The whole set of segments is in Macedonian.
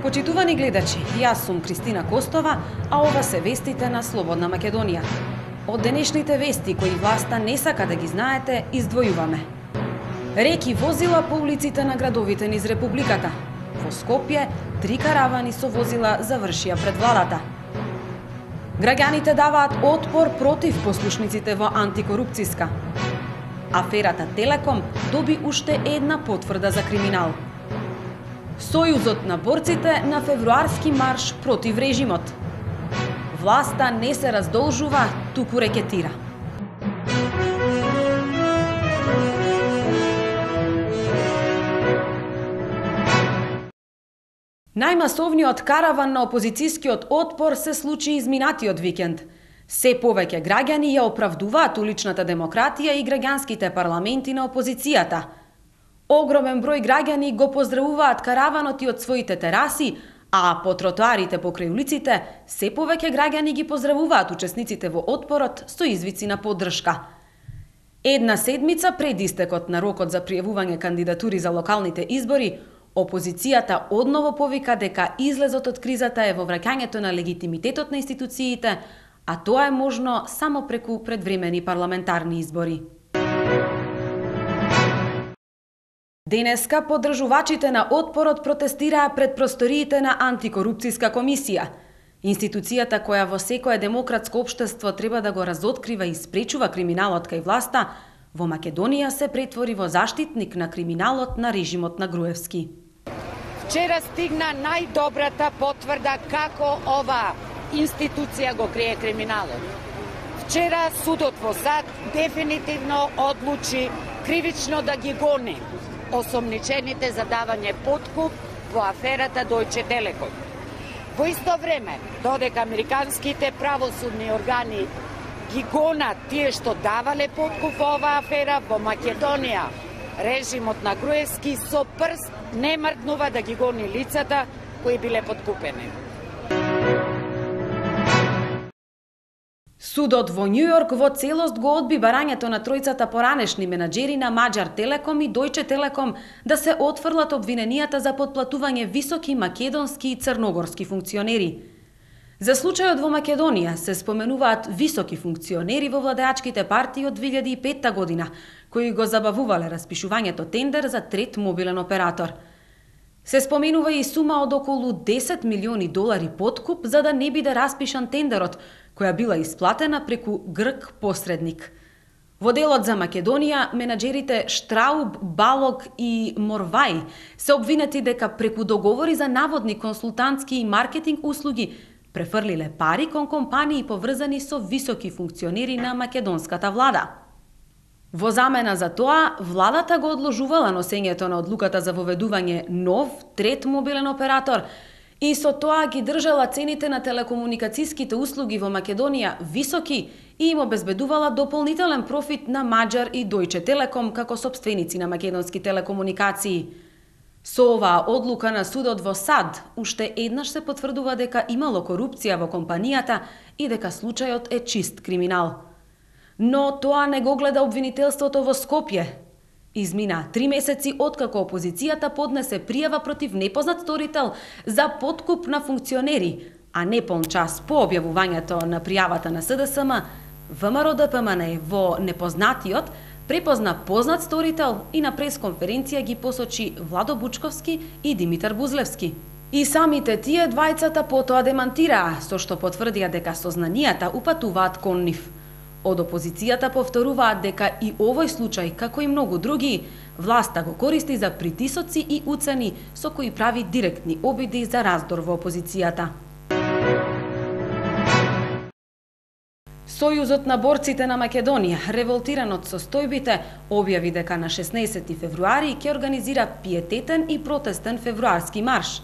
Почитувани гледачи, јас сум Кристина Костова, а ова се вестите на Слободна Македонија. Од денешните вести кои власта не сака да ги знаете, издвојуваме. Реки возила по улиците на градовите низ Републиката. Во Скопје, 3 каравани со возила завршија пред владата. Граѓаните даваат отпор против послушниците во антикорупцијска. Аферата Телеком доби уште една потврда за криминал. Сојузот на борците на февруарски марш против режимот. Власта не се раздолжува, туку рекетира. Најмасовниот караван на опозицијскиот отпор се случи изминатиот викенд. Се повеќе граѓани ја оправдуваат уличната демократија и граѓанските парламенти на опозицијата. Огромен број граѓани го поздравуваат караванот и од своите тераси, а по тротоарите покрај улиците се повеќе граѓани ги поздравуваат учесниците во отпорот со извици на поддршка. Една седмица пред истекот на рокот за пријавување кандидатури за локалните избори, опозицијата одново повика дека излезот од кризата е во враќањето на легитимитетот на институциите, а тоа е можно само преку предвремени парламентарни избори. Денеска поддржувачите на отпорот протестираа пред просториите на антикорупцијска комисија. Институцијата која во секое демократско општество треба да го разоткрива и спречува криминалот кај власта, во Македонија се претвори во заштитник на криминалот на режимот на Груевски. Вчера стигна најдобрата потврда како ова институција го крие криминалот. Вчера судот во САД дефинитивно одлучи кривично да ги гони осомничените за давање подкуп во аферата Deutsche Telekom. Во исто време, додека американските правосудни органи ги гонат тие што давале подкуп во оваа афера, во Македонија режимот на Груевски со прст не мрднува да ги гони лицата кои биле подкупени. Судот во Њујорк во целост го одби барањето на тројцата поранешни менаџери на Маđar Телеком и Deutsche Telekom да се отфрлат обвиненијата за потплатување високи македонски и црногорски функционери. За случајот во Македонија се споменуваат високи функционери во владеачките партии од 2005 година, кои го забавувале распишувањето тендер за трет мобилен оператор. Се споменува и сума од околу 10 милиони долари подкуп за да не биде распишан тендерот, која била исплатена преку грк посредник. Во делот за Македонија, менаџерите Штрауб, Балог и Морвај се обвинети дека преку договори за наводни консултантски и маркетинг услуги префрлиле пари кон компании поврзани со високи функционери на македонската влада. Во замена за тоа, владата го одложувала носењето на одлуката за воведување нов, трет мобилен оператор и со тоа ги држала цените на телекомуникацијските услуги во Македонија високи и им обезбедувала дополнителен профит на Маđar и Deutsche Telekom како сопственици на македонски телекомуникации. Со оваа одлука на судот во САД, уште еднаш се потврдува дека имало корупција во компанијата и дека случајот е чист криминал. Но тоа не го гледа обвинителството во Скопје. Измина 3 месеци откако опозицијата поднесе пријава против непознат сторител за подкуп на функционери, а неполн час по објавувањето на пријавата на СДСМ, ВМРО-ДПМНЕ во непознатиот препозна познат сторител и на пресконференција ги посочи Владо Бучковски и Димитар Бузлевски. И самите тие двајцата потоа демантираа, со што потврдија дека сознанијата упатуваат кон нив. Од опозицијата повторуваат дека и овој случај, како и многу други, власта го користи за притисоци и уцени со кои прави директни обиди за раздор во опозицијата. Сојузот на борците на Македонија, револтиран од состојбите, објави дека на 16 февруари ќе организира пиететен и протестен февруарски марш.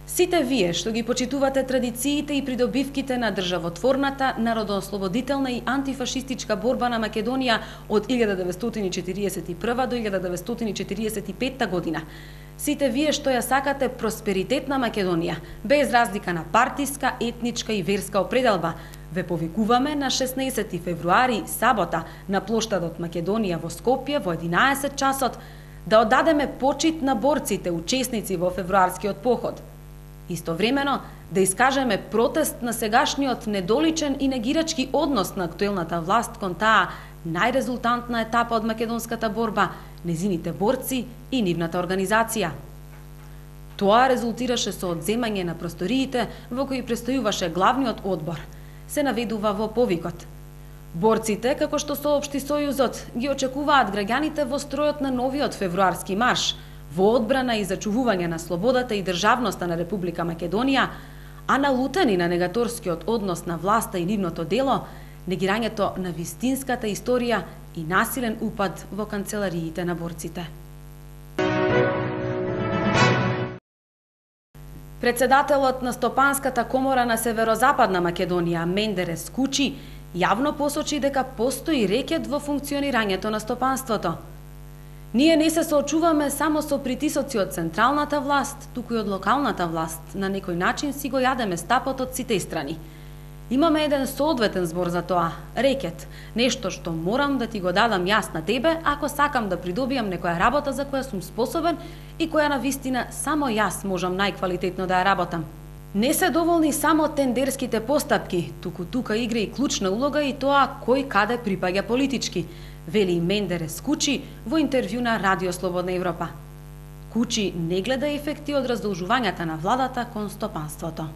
Сите вие што ги почитувате традициите и придобивките на државотворната, народоослободителна и антифашистичка борба на Македонија од 1941 до 1945 година. Сите вие што ја сакате просперитет на Македонија, без разлика на партиска, етничка и верска определба, ве повикуваме на 16 февруари, сабота, на плоштадот Македонија во Скопје во 11 часот, да оддадеме почит на борците, учесници во февруарскиот поход. Истовремено, да искажеме протест на сегашниот недоличен и негирачки однос на актуелната власт кон таа најрезултантна етапа од македонската борба, незините борци и нивната организација. Тоа резултираше со одземање на просториите во кои престојуваше главниот одбор, се наведува во повикот. Борците, како што соопшти Сојузот, ги очекуваат граѓаните во стројот на новиот февруарски марш, во одбрана и зачувување на слободата и државноста на Република Македонија, а налутени на негаторскиот однос на власта и нивното дело, негирањето на вистинската историја и насилен упад во канцелариите на борците. Председателот на Стопанската комора на Северозападна Македонија, Мендерес Кучи, јавно посочи дека постои рекет во функционирањето на стопанството. Ние не се соочуваме само со притисоци од централната власт, туку и од локалната власт. На некој начин си го јадеме стапот од сите страни. Имаме еден соодветен збор за тоа, рекет, нешто што морам да ти го дадам јас на тебе ако сакам да придобиам некоја работа за која сум способен и која на вистина само јас можам најквалитетно да ја работам. Не се доволни само тендерските постапки, туку тука игра и клучна улога и тоа кој каде припаѓа политички, вели Мендерес Кучи во интервју на Радио Слободна Европа. Кучи не гледа ефекти од раздолжувањата на владата кон стопанството.